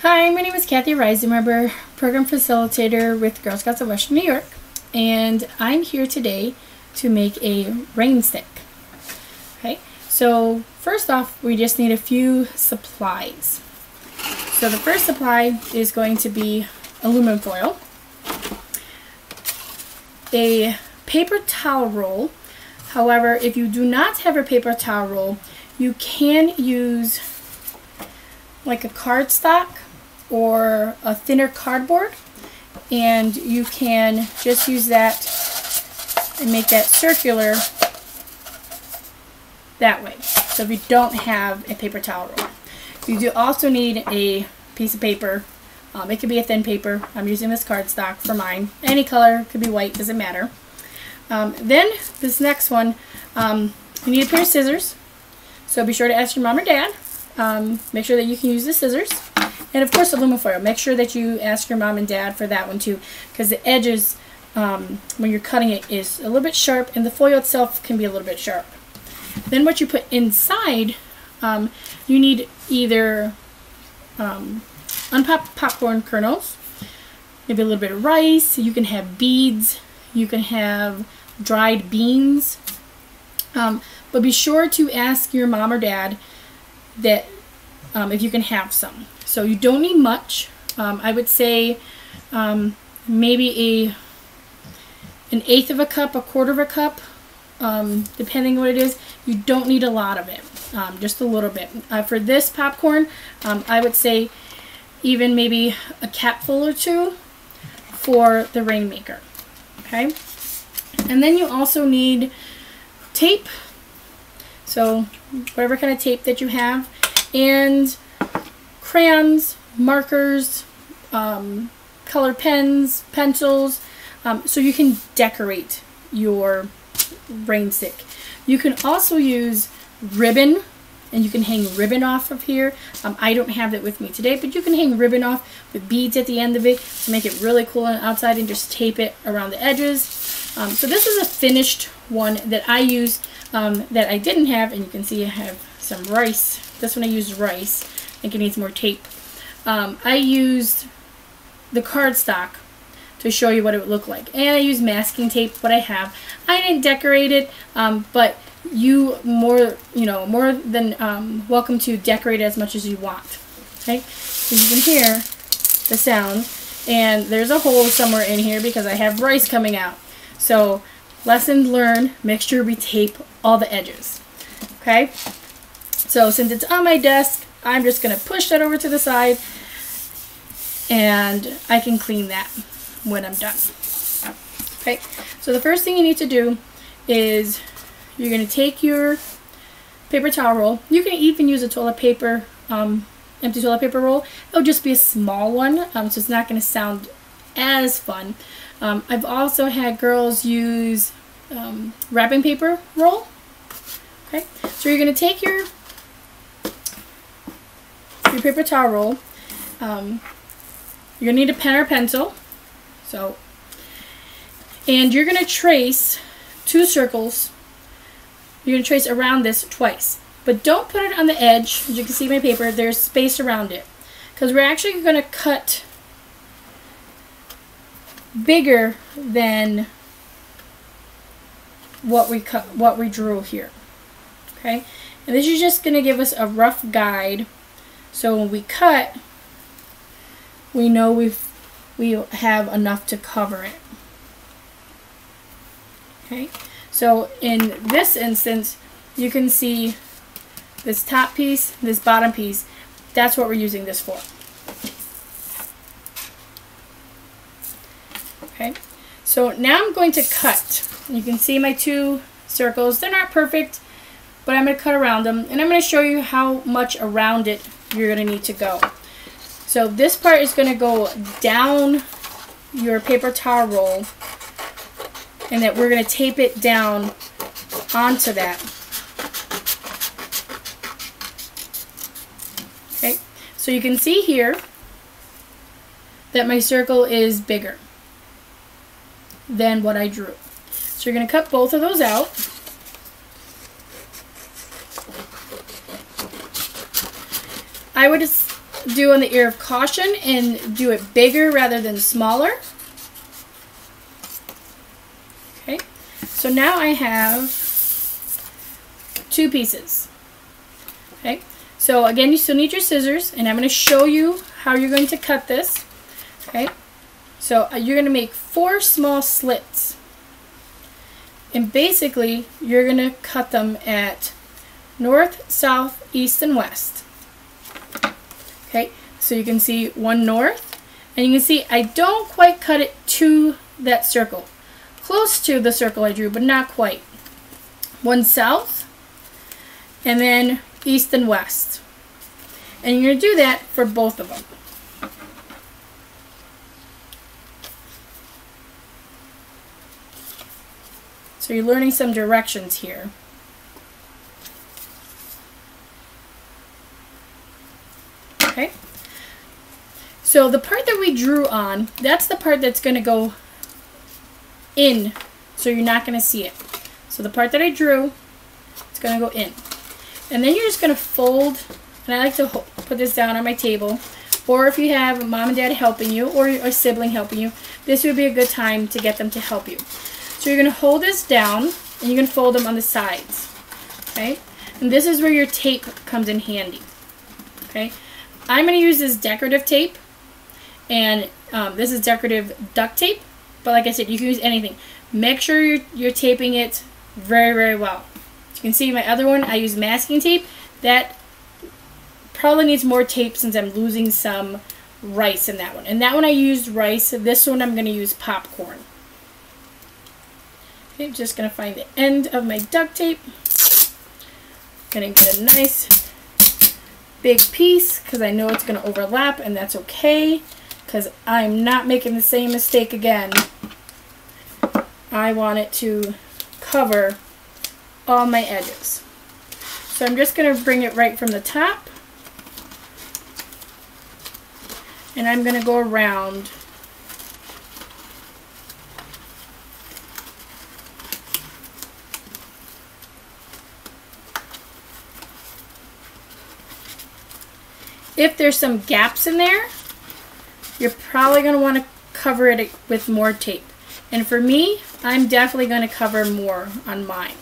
Hi, my name is Kathy Reisenberger, Program Facilitator with Girl Scouts of Western New York, and I'm here today to make a rain stick. Okay, so first off, we just need a few supplies. So the first supply is going to be aluminum foil, a paper towel roll. However, if you do not have a paper towel roll, you can use like a cardstock or a thinner cardboard, and you can just use that and make that circular that way. So if you don't have a paper towel roll, you do also need a piece of paper. It could be a thin paper. I'm using this cardstock for mine. Any color, could be white, doesn't matter. Then this next one, you need a pair of scissors. So be sure to ask your mom or dad. Make sure that you can use the scissors. And of course aluminum foil. Make sure that you ask your mom and dad for that one too, because the edges, when you're cutting it, is a little bit sharp, and the foil itself can be a little bit sharp. Then what you put inside, you need either unpopped popcorn kernels, maybe a little bit of rice. You can have beads. You can have dried beans. But be sure to ask your mom or dad that if you can have some. So you don't need much. I would say maybe an eighth of a cup, a quarter of a cup, depending on what it is. You don't need a lot of it, just a little bit. For this popcorn, I would say even maybe a capful or two for the rainmaker. Okay, and then you also need tape. So whatever kind of tape that you have, and crayons, markers, color pens, pencils, so you can decorate your rain stick. You can also use ribbon, and you can hang ribbon off of here. I don't have that with me today, but you can hang ribbon off with beads at the end of it to make it really cool on the outside, and just tape it around the edges. So this is a finished one that I used that I didn't have, and you can see I have some rice. This one I used rice. I think it needs more tape. I used the cardstock to show you what it would look like, and I used masking tape. What I have, I didn't decorate it, but you more than welcome to decorate it as much as you want. Okay, so you can hear the sound, and there's a hole somewhere in here because I have rice coming out. So lesson learned: make sure we tape all the edges. Okay, so since it's on my desk, I'm just going to push that over to the side, and I can clean that when I'm done. Okay, so the first thing you need to do is you're going to take your paper towel roll. You can even use a toilet paper, empty toilet paper roll. It'll just be a small one, so it's not going to sound as fun. I've also had girls use wrapping paper roll. Okay, so you're going to take your paper towel roll. You're going to need a pen or pencil. And you're going to trace 2 circles. You're going to trace around this twice. But don't put it on the edge. As you can see my paper, there's space around it, because we're actually going to cut bigger than what we drew here. Okay, and this is just going to give us a rough guide, so when we cut, we know we have enough to cover it. Okay, so in this instance, you can see this top piece, this bottom piece. That's what we're using this for. Okay, so now I'm going to cut. You can see my 2 circles. They're not perfect, but I'm going to cut around them, and I'm going to show you how much around it you're going to need to go. So this part is going to go down your paper towel roll, and that we're going to tape it down onto that. Okay, so you can see here that my circle is bigger than what I drew. So you're going to cut both of those out. I would do on the ear of caution and do it bigger rather than smaller. Okay, so now I have 2 pieces. Okay, so again, you still need your scissors, and I'm going to show you how you're going to cut this. Okay, so you're going to make 4 small slits, and basically you're going to cut them at north, south, east, and west. Okay, so you can see one north, and you can see I don't quite cut it to that circle. Close to the circle I drew, but not quite. One south, and then east and west. And you're going to do that for both of them. So you're learning some directions here. Okay. So the part that we drew on, that's the part that's going to go in, so you're not going to see it. So the part that I drew, it's going to go in. And then you're just going to fold, and I like to put this down on my table, or if you have mom and dad helping you, or a sibling helping you, this would be a good time to get them to help you. So you're going to hold this down, and you're going to fold them on the sides. Okay? And this is where your tape comes in handy. Okay? I'm going to use this decorative tape, and this is decorative duct tape, but like I said, you can use anything. Make sure you're taping it very, very well. As you can see my other one, I use masking tape. That probably needs more tape since I'm losing some rice in that one. And that one I used rice. This one I'm going to use popcorn. Okay, I'm just going to find the end of my duct tape. Going to get a nice big piece because I know it's going to overlap, and that's okay because I'm not making the same mistake again. I want it to cover all my edges. So I'm just going to bring it right from the top, and I'm going to go around if there's some gaps in there, you're probably going to want to cover it with more tape. And for me, I'm definitely going to cover more on mine.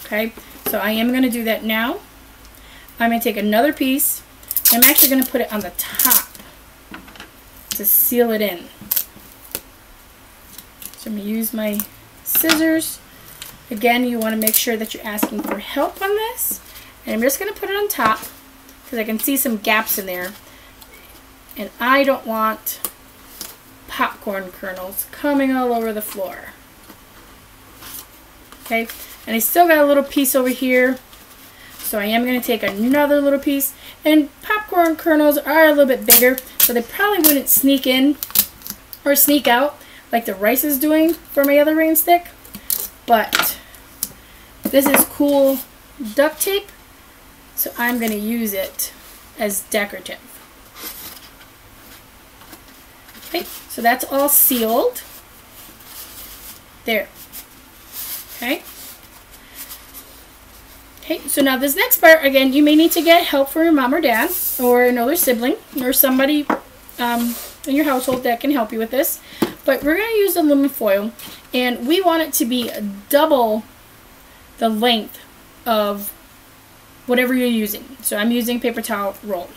Okay, so I am going to do that now. I'm going to take another piece. I'm actually going to put it on the top to seal it in. So I'm going to use my scissors. Again, you want to make sure that you're asking for help on this. And I'm just going to put it on top because I can see some gaps in there. And I don't want popcorn kernels coming all over the floor. Okay, and I still got a little piece over here, so I am going to take another little piece. And popcorn kernels are a little bit bigger, so they probably wouldn't sneak in or sneak out like the rice is doing for my other rain stick. But this is cool duct tape, so I'm going to use it as decorative. Okay, so that's all sealed. There. Okay. Okay, so now this next part, again, you may need to get help from your mom or dad or another sibling or somebody in your household that can help you with this. But we're going to use aluminum foil, and we want it to be double the length of whatever you're using. So I'm using paper towel roll.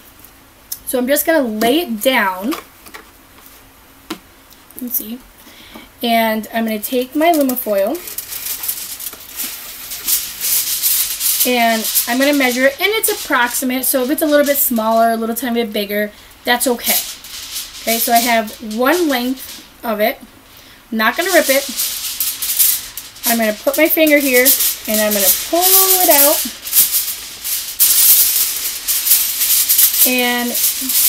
So I'm just going to lay it down. Let's see. And I'm going to take my aluminum foil, and I'm going to measure it, and it's approximate, so if it's a little bit smaller, a little tiny bit bigger, that's okay. Okay, so I have one length of it. I'm not going to rip it. I'm going to put my finger here, and I'm going to pull it out, and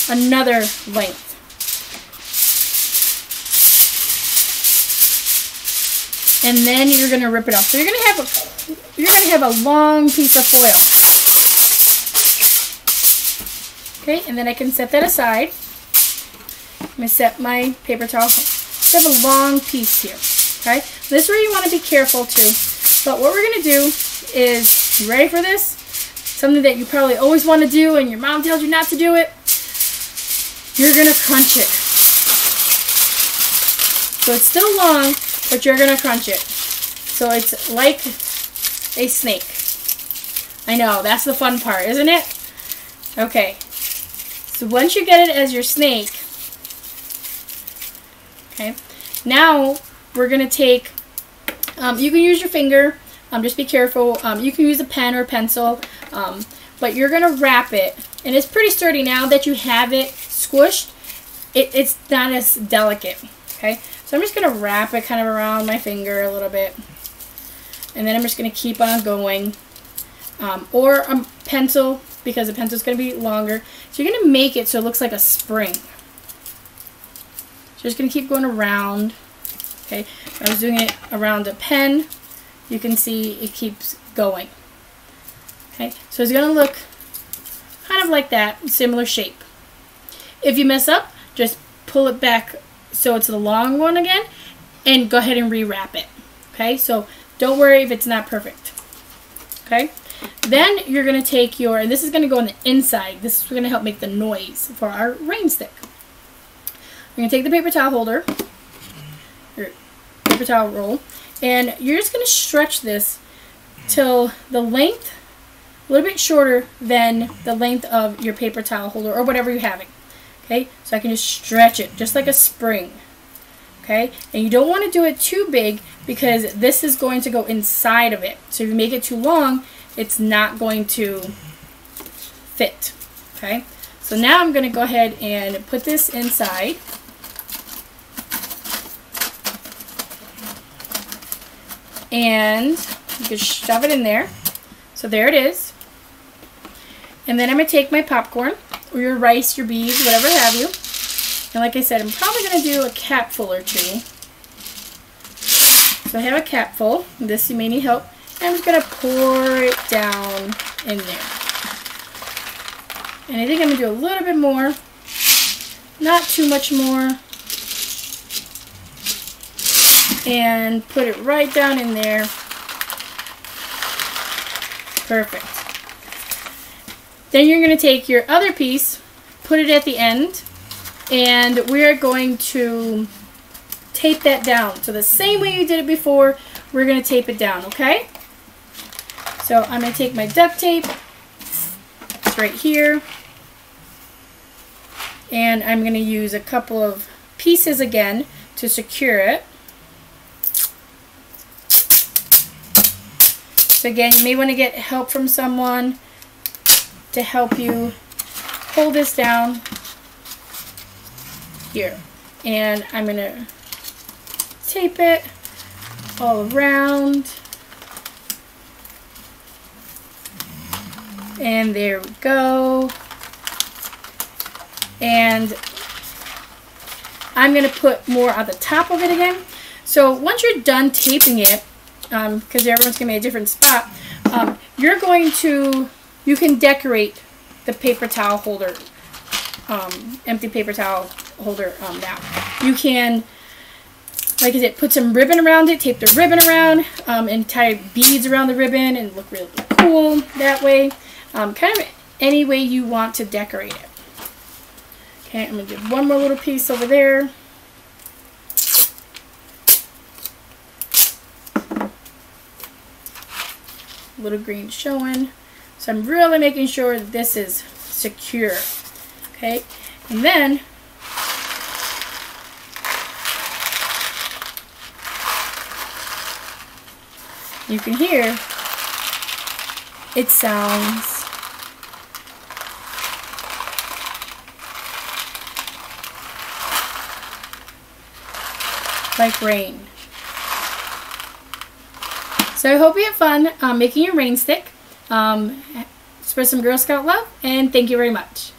another length. And then you're going to rip it off. So you're going to have a long piece of foil. Okay, and then I can set that aside. I'm going to set my paper towel. I have a long piece here. Okay, this is where you want to be careful too. But what we're going to do is, you ready for this? Something that you probably always want to do and your mom tells you not to do it. you're going to crunch it. So it's still long, but you're going to crunch it. So it's like a snake. I know, that's the fun part, isn't it? Okay. So once you get it as your snake, okay, now we're going to take, you can use your finger, just be careful. You can use a pen or a pencil, but you're going to wrap it. And it's pretty sturdy now that you have it squished. It's not as delicate, okay? So I'm just going to wrap it kind of around my finger a little bit. And then I'm just going to keep on going. Or a pencil, because the pencil is going to be longer. So you're going to make it so it looks like a spring. So just going to keep going around. Okay, I was doing it around a pen. You can see it keeps going. Okay, so it's going to look kind of like that, similar shape. If you mess up, just pull it back so it's the long one again, and go ahead and rewrap it. Okay, so don't worry if it's not perfect. Okay, then you're going to take your, and this is going to go on the inside. This is going to help make the noise for our rain stick. You're going to take the paper towel holder, your paper towel roll, and you're just going to stretch this till the length, a little bit shorter than the length of your paper towel holder or whatever you're having. Okay, so I can just stretch it just like a spring. Okay, and you don't want to do it too big because this is going to go inside of it. So if you make it too long, it's not going to fit. Okay, so now I'm going to go ahead and put this inside. And you can shove it in there. So there it is. And then I'm going to take my popcorn, or your rice, your beads, whatever have you. And like I said, I'm probably going to do a capful or two. So I have a capful. This you may need help. And I'm just going to pour it down in there. And I think I'm going to do a little bit more. Not too much more. And put it right down in there. Perfect. Then you're going to take your other piece, put it at the end, and we're going to tape that down. So the same way you did it before, we're going to tape it down, okay? So I'm going to take my duct tape, it's right here, and I'm going to use a couple of pieces again to secure it. So again, you may want to get help from someone to help you hold this down here. And I'm going to tape it all around. And there we go. And I'm going to put more on the top of it again. So once you're done taping it, because everyone's going to be a different spot, you're going to, you can decorate the paper towel holder, empty paper towel holder now. You can, like I said, put some ribbon around it, tape the ribbon around, and tie beads around the ribbon and look really cool that way. Kind of any way you want to decorate it. Okay, I'm going to do one more little piece over there. Little green showing. So I'm really making sure that this is secure. Okay, and then you can hear it sounds like rain. So I hope you have fun making your rain stick. Spread some Girl Scout love, and thank you very much.